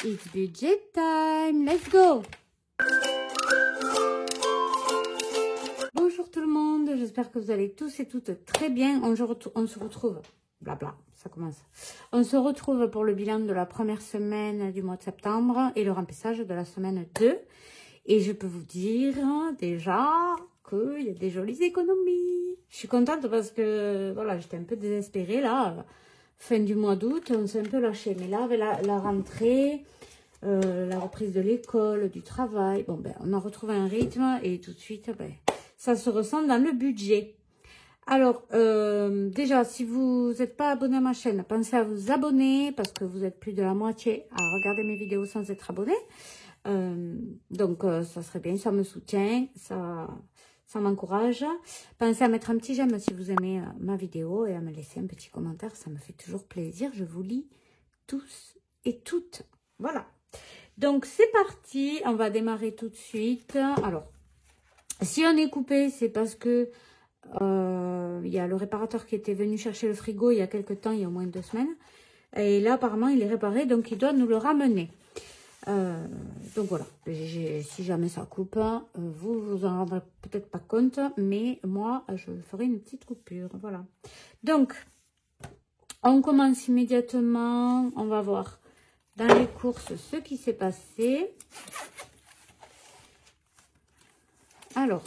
It's budget time, let's go! Bonjour tout le monde, j'espère que vous allez tous et toutes très bien. On se retrouve, blabla, ça commence. On se retrouve pour le bilan de la première semaine du mois de septembre et le remplissage de la semaine 2. Et je peux vous dire déjà qu'il y a des jolies économies. Je suis contente parce que voilà, j'étais un peu désespérée là. Fin du mois d'août, on s'est un peu lâché. Mais là, avec la rentrée, la reprise de l'école, du travail, bon, ben, on a retrouvé un rythme et tout de suite, ben, ça se ressent dans le budget. Alors, déjà, si vous n'êtes pas abonné à ma chaîne, pensez à vous abonner parce que vous êtes plus de la moitié à regarder mes vidéos sans être abonné. Donc, ça serait bien, ça me soutient, ça m'encourage. Pensez à mettre un petit j'aime si vous aimez ma vidéo et à me laisser un petit commentaire. Ça me fait toujours plaisir. Je vous lis tous et toutes. Voilà. Donc, c'est parti. On va démarrer tout de suite. Alors, si on est coupé, c'est parce que il y a le réparateur qui était venu chercher le frigo il y a quelques temps, il y a au moins 2 semaines. Et là, apparemment, il est réparé, donc il doit nous le ramener. Donc voilà, si jamais ça coupe, vous vous en rendrez peut-être pas compte, mais moi je ferai une petite coupure. Voilà, donc on commence immédiatement. On va voir dans les courses ce qui s'est passé. Alors,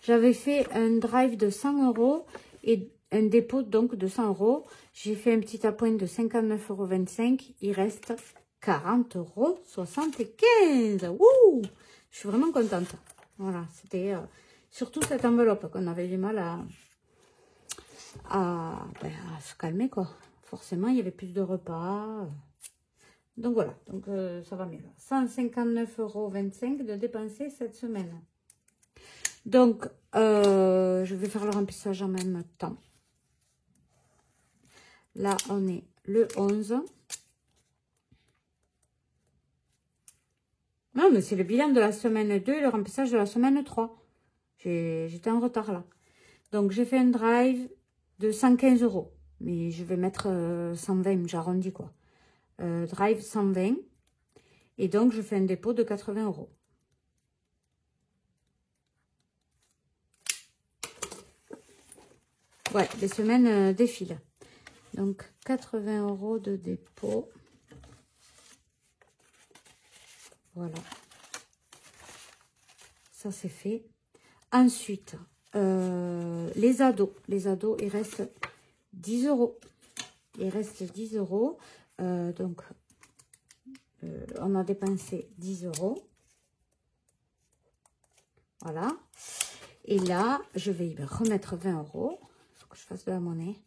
j'avais fait un drive de 100 € et un dépôt donc de 100 €. J'ai fait un petit appoint de 59,25 €. Il reste 40,75 €. Wouh! Je suis vraiment contente. Voilà, c'était surtout cette enveloppe qu'on avait du mal à se calmer, quoi. Forcément, il y avait plus de repas. Donc voilà, donc ça va mieux. 159,25 € de dépenser cette semaine. Donc, je vais faire le remplissage en même temps. Là, on est le 11. Non, mais c'est le bilan de la semaine 2 et le remplissage de la semaine 3. J'étais en retard là. Donc, j'ai fait un drive de 115 €. Mais je vais mettre 120, j'arrondis quoi. Drive 120. Et donc, je fais un dépôt de 80 €. Ouais, les semaines défilent. Donc, 80 € de dépôt. Voilà. Ça, c'est fait. Ensuite, les ados. Les ados, il reste 10 €. Il reste 10 €. Donc, on a dépensé 10 €. Voilà. Et là, je vais y remettre 20 €. Il faut que je fasse de la monnaie.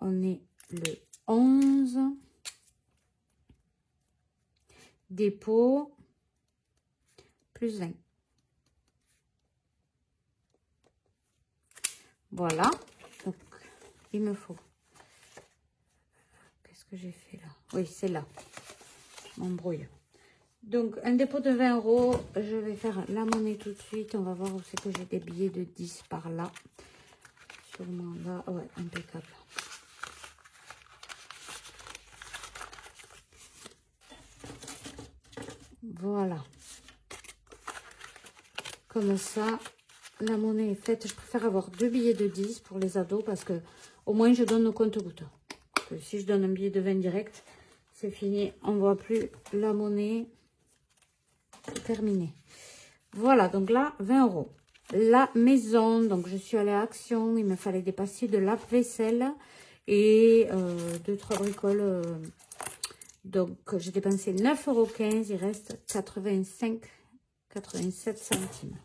On est le 11. Dépôt. Plus 20. Voilà. Donc, il me faut. Qu'est-ce que j'ai fait là? Oui, c'est là. Je m'embrouille. Donc, un dépôt de 20 €. Je vais faire la monnaie tout de suite. On va voir où c'est que j'ai des billets de 10 par là. Sûrement là. Ouais, impeccable. Voilà. Comme ça, la monnaie est faite. Je préfère avoir 2 billets de 10 pour les ados parce que au moins je donne au compte-gouttes. Si je donne un billet de 20 direct, c'est fini. On ne voit plus la monnaie. C'est terminé. Voilà, donc là, 20 €. La maison, donc je suis allée à Action. Il me fallait des pastilles de lave-vaisselle et 2-3 bricoles. Donc, j'ai dépensé 9,15 €. Il reste 87 centimes.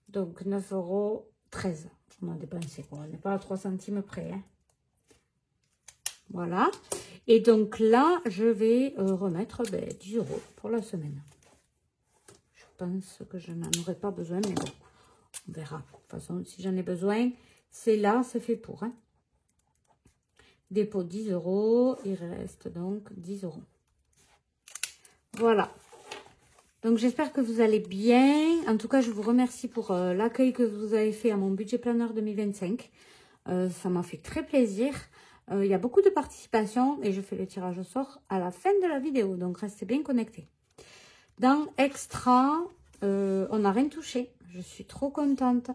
Donc, 9,13 €. On a dépensé, quoi. On n'est pas à 3 centimes près. Hein. Voilà. Et donc, là, je vais remettre 10 € pour la semaine. Je pense que je n'en aurai pas besoin, mais bon, on verra. De toute façon, si j'en ai besoin, c'est là, c'est fait pour. Hein. Dépôt 10 €. Il reste donc 10 €. Voilà. Donc, j'espère que vous allez bien. En tout cas, je vous remercie pour l'accueil que vous avez fait à mon budget planner 2025. Ça m'a fait très plaisir. Il y a beaucoup de participation et je fais le tirage au sort à la fin de la vidéo. Donc, restez bien connectés. Dans Extra, on n'a rien touché. Je suis trop contente.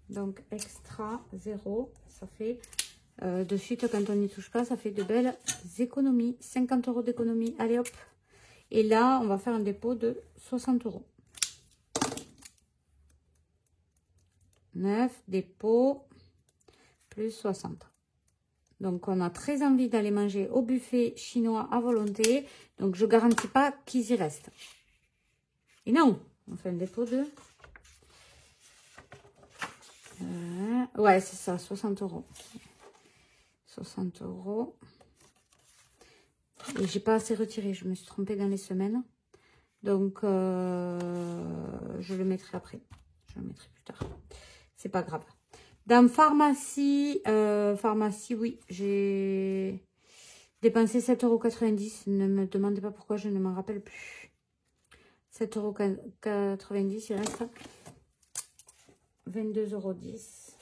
Donc, Extra 0, ça fait... de suite, quand on n'y touche pas, ça fait de belles économies. 50 € d'économie. Allez, hop. Et là, on va faire un dépôt de 60 €. 9, dépôt, plus 60. Donc, on a très envie d'aller manger au buffet chinois à volonté. Donc, je ne garantis pas qu'ils y restent. Et non, on fait un dépôt de... ouais, c'est ça, 60 €. 60 €. Et j'ai pas assez retiré, je me suis trompée dans les semaines. Donc, je le mettrai après. Je le mettrai plus tard. C'est pas grave. Dans pharmacie, oui, j'ai dépensé 7,90 €. Ne me demandez pas pourquoi, je ne m'en rappelle plus. 7,90 €, il reste 22,10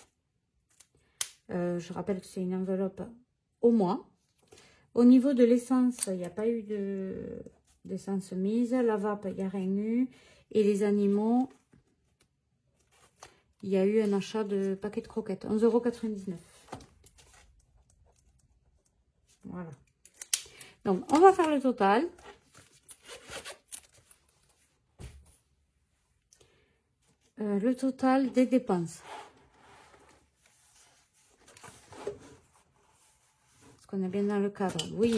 €. Je rappelle que c'est une enveloppe au mois. Au niveau de l'essence, il n'y a pas eu d'essence mise. La vape, il n'y a rien eu. Et les animaux, il y a eu un achat de paquet de croquettes. 11,99 €. Voilà. Donc, on va faire le total. Le total des dépenses. Est-ce qu'on est bien dans le cadre? Oui.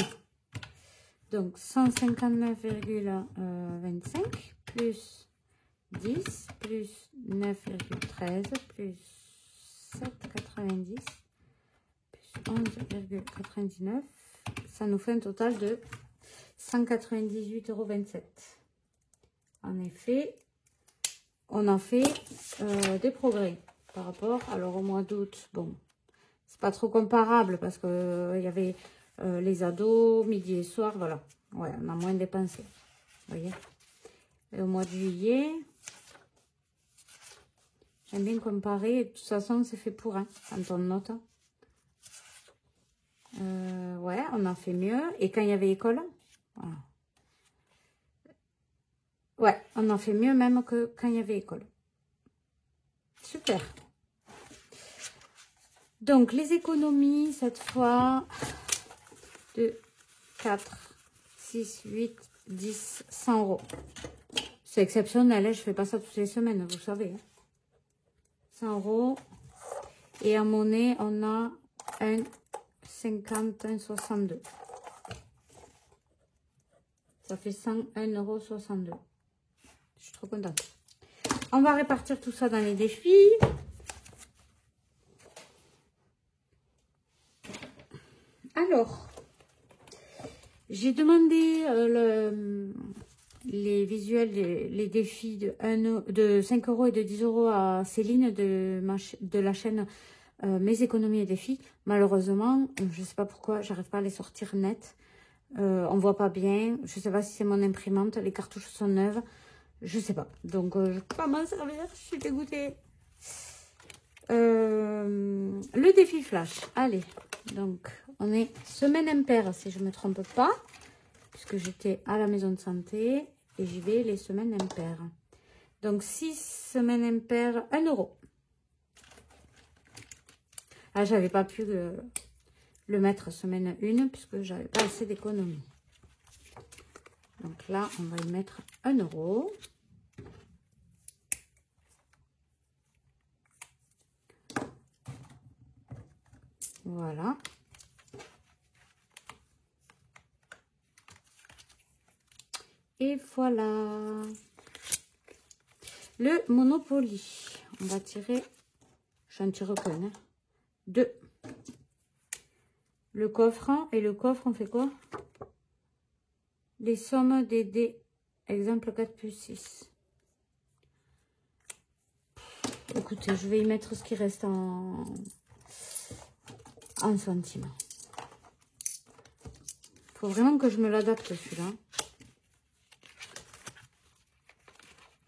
Donc, 159,25 plus 10 plus 9,13 plus 7,90 plus 11,99. Ça nous fait un total de 198,27 €. En effet, on a fait des progrès par rapport. Alors, au mois d'août, bon, c'est pas trop comparable parce que il y avait les ados, midi et soir, voilà. Ouais, on a moins dépensé. Vous voyez? Et au mois de juillet, j'aime bien comparer. De toute façon, c'est fait pour, hein, quand on note. Ouais, on a fait mieux. Et quand il y avait école, voilà. Ouais, on a fait mieux même que quand il y avait école. Super. Donc, les économies, cette fois, de 4, 6, 8, 10, 100 €. C'est exceptionnel, hein, je ne fais pas ça toutes les semaines, vous savez. 100 €. Et en monnaie, on a 1,50, 1,62. Ça fait 101,62 €. Je suis trop contente. On va répartir tout ça dans les défis. Alors, j'ai demandé les visuels, les défis de 5 € et de 10 € à Céline de la chaîne Mes économies et défis. Malheureusement, je ne sais pas pourquoi, j'arrive pas à les sortir net. On voit pas bien. Je sais pas si c'est mon imprimante. Les cartouches sont neuves. Je sais pas. Donc, je peux pas m'en servir. Je suis dégoûtée. Le défi flash. Allez. Donc, on est semaine impaire, si je me trompe pas. Puisque j'étais à la maison de santé. Et j'y vais les semaines impaires. Donc, 6 semaines impaires, 1 €. Ah, j'avais pas pu le mettre semaine 1 puisque j'avais pas assez d'économie. Donc là, on va y mettre 1 €. Voilà. Et voilà. Le Monopoly. On va tirer, j'en tire qu'un, hein. 2. Le coffre. Et le coffre, on fait quoi? Les sommes des dés. Exemple 4 plus 6. Écoutez, je vais y mettre ce qui reste en centimes. Il faut vraiment que je me l'adapte celui-là.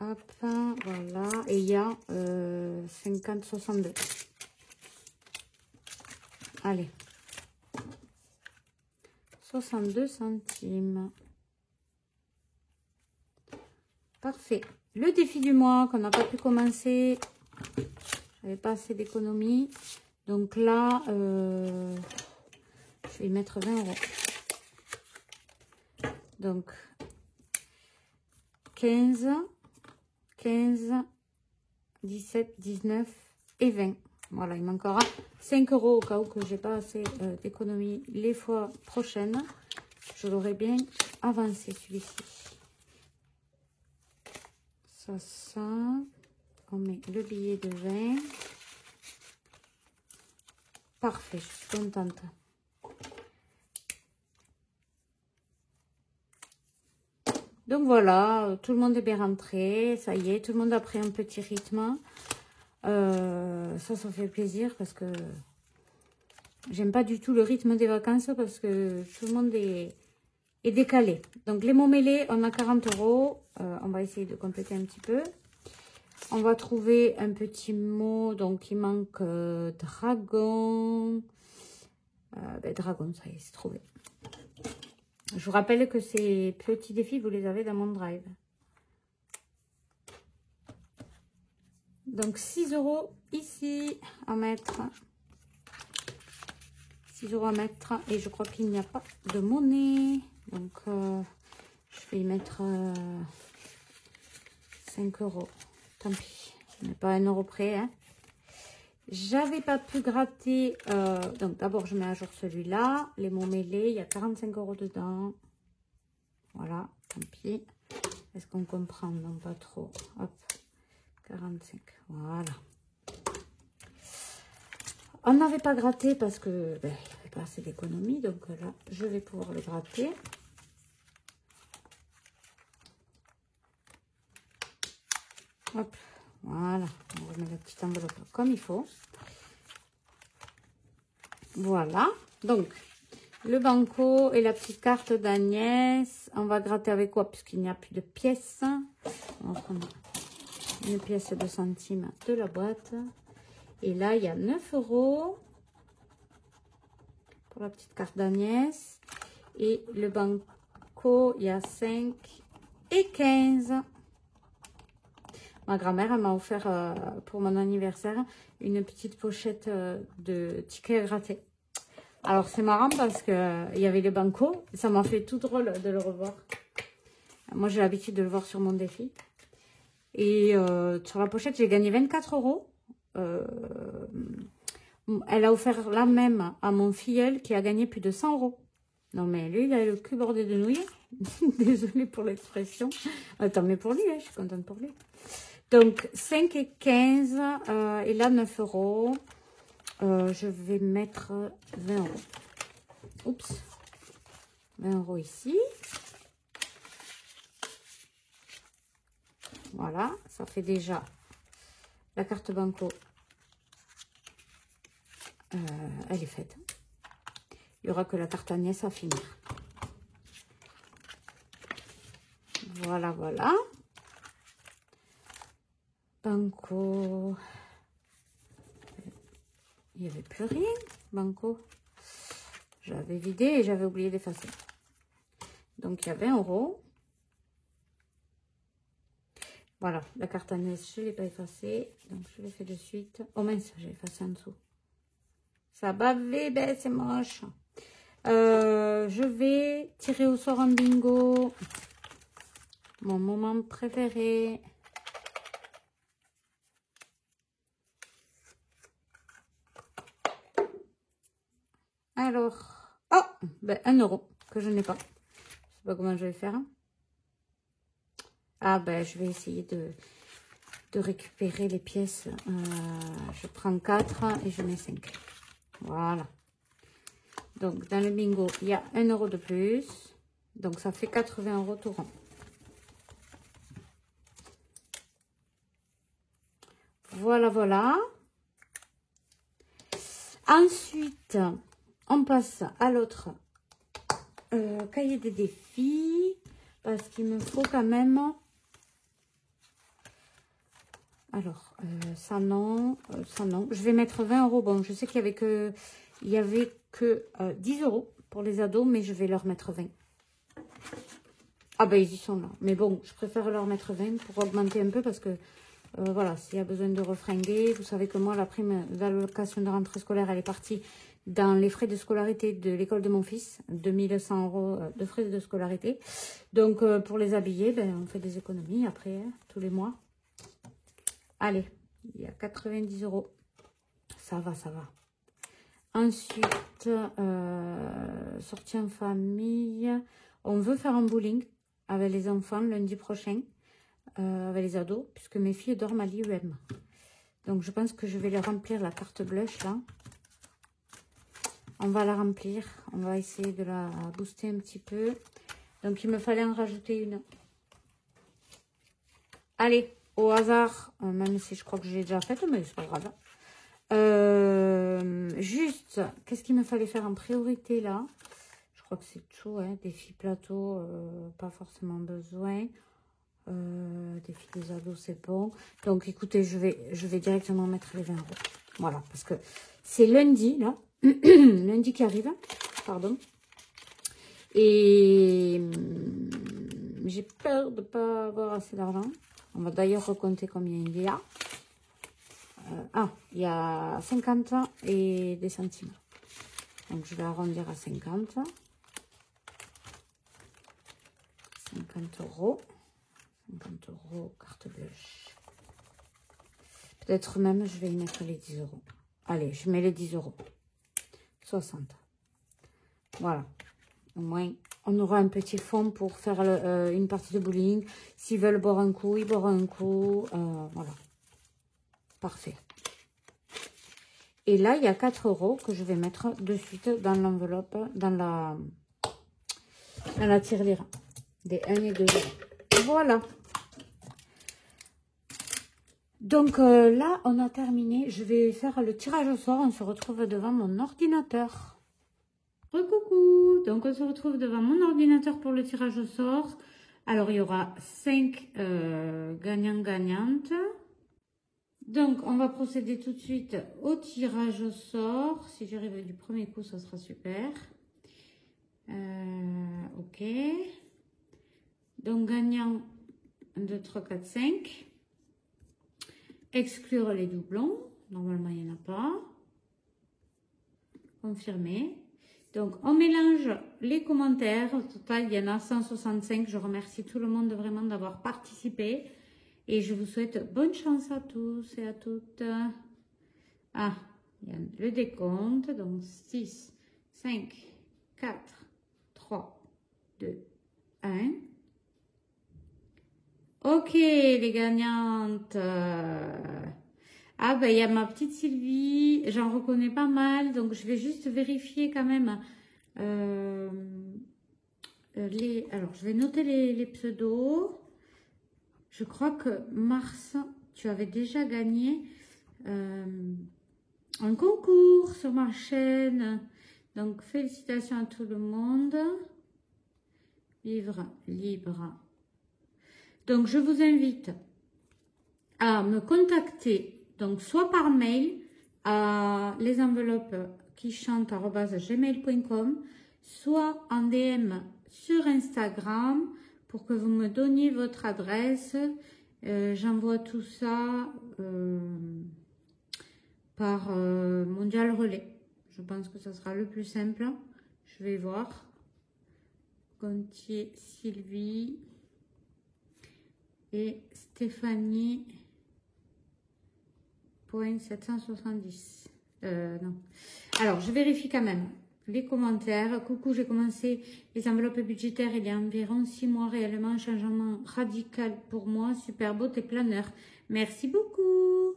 Hop, voilà. Et il y a 50, 62. Allez. 62 centimes. Parfait. Le défi du mois qu'on n'a pas pu commencer. J'avais pas assez d'économie. Donc là, je vais y mettre 20 euros. Donc, 15, 17, 19 et 20. Voilà, il manquera 5 euros au cas où que j'ai pas assez d'économie les fois prochaines. Je l'aurais bien avancé celui-ci. Ça. On met le billet de 20. Parfait, je suis contente. Donc voilà, tout le monde est bien rentré. Ça y est, tout le monde a pris un petit rythme. Ça fait plaisir parce que j'aime pas du tout le rythme des vacances parce que tout le monde est décalé. Donc les mots mêlés, on a 40 euros. On va essayer de compléter un petit peu. On va trouver un petit mot. Donc il manque dragon. Dragon, ça y est, c'est trouvé. Je vous rappelle que ces petits défis, vous les avez dans mon drive. Donc 6 euros ici à mettre. 6 euros à mettre. Et je crois qu'il n'y a pas de monnaie. Donc je vais y mettre 5 euros. Tant pis. Je n'ai pas 1 euro près. Hein. J'avais pas pu gratter. Donc d'abord je mets à jour celui-là. Les mots mêlés. Il y a 45 euros dedans. Voilà. Tant pis. Est-ce qu'on comprend? Non, pas trop. Hop. 45. Voilà. On n'avait pas gratté parce que il n'y avait pas assez d'économie. Donc là, je vais pouvoir le gratter. Hop. Voilà. On remet la petite enveloppe comme il faut. Voilà. Donc, le banco et la petite carte d'Agnès. On va gratter avec quoi? Puisqu'il n'y a plus de pièces. On va prendre une pièce de centimes de la boîte. Et là, il y a 9 euros pour la petite carte d'Agnès. Et le banco, il y a 5 et 15. Ma grand-mère m'a offert pour mon anniversaire une petite pochette de tickets grattés. Alors, c'est marrant parce qu'il y avait le banco. Ça m'a fait tout drôle de le revoir. Moi, j'ai l'habitude de le voir sur mon défi. Et sur la pochette, j'ai gagné 24 euros. Elle a offert la même à mon filleul qui a gagné plus de 100 euros. Non, mais lui, il a le cul bordé de nouilles. Désolée pour l'expression. Tant mieux pour lui, hein, je suis contente pour lui. Donc, 5 et 15. Et là, 9 euros. Je vais mettre 20 euros. Oups. 20 euros ici. Voilà, ça fait déjà la carte banco. Elle est faite. Il n'y aura que la carte Agnès à finir. Voilà, voilà. Banco. Il n'y avait plus rien, banco. J'avais vidé et j'avais oublié d'effacer. Donc, il y a 20 euros. Voilà, la carte Agnès, je ne l'ai pas effacée. Donc, je l'ai fait de suite. Oh mince, j'ai effacé en dessous. Ça a bavé, ben c'est moche. Je vais tirer au sort un bingo. Mon moment préféré. Alors, oh, ben 1 euro que je n'ai pas. Je sais pas comment je vais faire. Ah ben, je vais essayer de récupérer les pièces. Je prends 4 et je mets 5. Voilà. Donc, dans le bingo, il y a 1 euro de plus. Donc, ça fait 80 euros tout rond. Voilà, voilà. Ensuite, on passe à l'autre cahier des défis. Parce qu'il me faut quand même... Alors, ça non, ça non. Je vais mettre 20 euros. Bon, je sais qu'il y avait que 10 euros. pour les ados, mais je vais leur mettre 20. Ah ben, ils y sont là. Mais bon, je préfère leur mettre 20 pour augmenter un peu parce que, voilà, s'il y a besoin de refringuer, vous savez que moi, la prime d'allocation de rentrée scolaire, elle est partie dans les frais de scolarité de l'école de mon fils, 2100 € de frais de scolarité. Donc, pour les habiller, ben, on fait des économies après, hein, tous les mois. Allez, il y a 90 €. Ça va, ça va. Ensuite, sortie en famille. On veut faire un bowling avec les enfants lundi prochain, avec les ados, puisque mes filles dorment à l'IUM. Donc, je pense que je vais leur remplir la carte blush, là. On va la remplir. On va essayer de la booster un petit peu. Donc, il me fallait en rajouter une. Allez, au hasard, même si je crois que j'ai déjà faite, mais c'est pas grave. Juste, qu'est-ce qu'il me fallait faire en priorité, là? Je crois que c'est tout, hein. Défi plateau, pas forcément besoin. Défi des ados, c'est bon. Donc, écoutez, je vais directement mettre les 20 €. Voilà, parce que c'est lundi, là. Lundi qui arrive, pardon. Et j'ai peur de ne pas avoir assez d'argent. On va d'ailleurs recompter combien il y a. Il y a 50 et des centimes. Donc, je vais arrondir à 50. 50 €. 50 €, carte blanche. Peut-être même, je vais y mettre les 10 €. Allez, je mets les 10 €. 60. Voilà. Au moins, on aura un petit fond pour faire une partie de bowling. S'ils veulent boire un coup, ils boiront un coup. Voilà. Parfait. Et là, il y a 4 € que je vais mettre de suite dans l'enveloppe, dans la tirelire. Des 1 et 2 €. Voilà. Donc là, on a terminé. Je vais faire le tirage au sort. On se retrouve devant mon ordinateur. Recoucou. Donc, on se retrouve devant mon ordinateur pour le tirage au sort. Alors, il y aura 5 gagnants-gagnantes. Donc, on va procéder tout de suite au tirage au sort. Si j'arrive du premier coup, ça sera super. Ok. Donc, gagnant 1, 2, 3, 4, 5. Exclure les doublons. Normalement, il n'y en a pas. Confirmer. Donc, on mélange les commentaires. Au total, il y en a 165. Je remercie tout le monde vraiment d'avoir participé. Et je vous souhaite bonne chance à tous et à toutes. Ah, il y a le décompte. Donc, 6, 5, 4, 3, 2, 1. Ok, les gagnantes. Ah, ben, il y a ma petite Sylvie. J'en reconnais pas mal. Donc, je vais juste vérifier quand même. Alors, je vais noter les pseudos. Je crois que Mars, tu avais déjà gagné un concours sur ma chaîne. Donc, félicitations à tout le monde. Livre libre. Donc, je vous invite à me contacter, donc soit par mail à lesenveloppesquichantent@gmail.com, soit en DM sur Instagram pour que vous me donniez votre adresse. J'envoie tout ça par Mondial Relais. Je pense que ça sera le plus simple. Je vais voir. Gontier, Sylvie et Stéphanie. 770. Non. Alors, je vérifie quand même les commentaires. Coucou, j'ai commencé les enveloppes budgétaires il y a environ 6 mois réellement. Changement radical pour moi. Super beau tes planeurs. Merci beaucoup.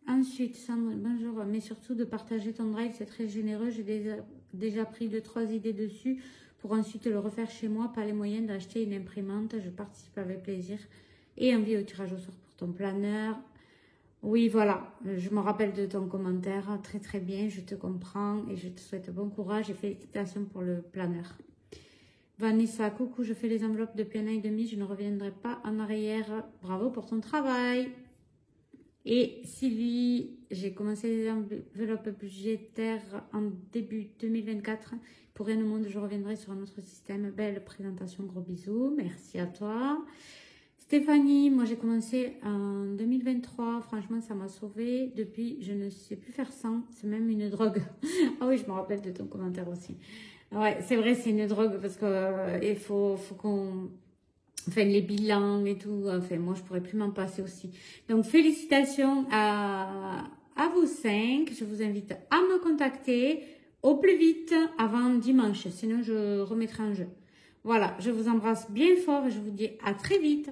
Ensuite, Sandrine, bonjour. Mais surtout de partager ton drive, c'est très généreux. J'ai déjà pris 2-3 idées dessus pour ensuite le refaire chez moi. Pas les moyens d'acheter une imprimante. Je participe avec plaisir et envie au tirage au sort pour ton planeur. Oui, voilà, je me rappelle de ton commentaire, très très bien, je te comprends et je te souhaite bon courage et félicitations pour le planeur. Vanessa, coucou, je fais les enveloppes depuis 1 an et demi, je ne reviendrai pas en arrière, bravo pour ton travail. Et Sylvie, j'ai commencé les enveloppes budgétaires en début 2024. Pour rien au monde, je reviendrai sur un autre système. Belle présentation, gros bisous. Merci à toi. Stéphanie, moi j'ai commencé en 2023. Franchement, ça m'a sauvée. Depuis, je ne sais plus faire sans. C'est même une drogue. Ah oui, je me rappelle de ton commentaire aussi. Ouais, c'est vrai, c'est une drogue parce que il faut qu'on... Enfin, les bilans et tout. Enfin, moi, je pourrais plus m'en passer aussi. Donc, félicitations à vous 5. Je vous invite à me contacter au plus vite avant dimanche. Sinon, je remettrai un jeu. Voilà, je vous embrasse bien fort et je vous dis à très vite.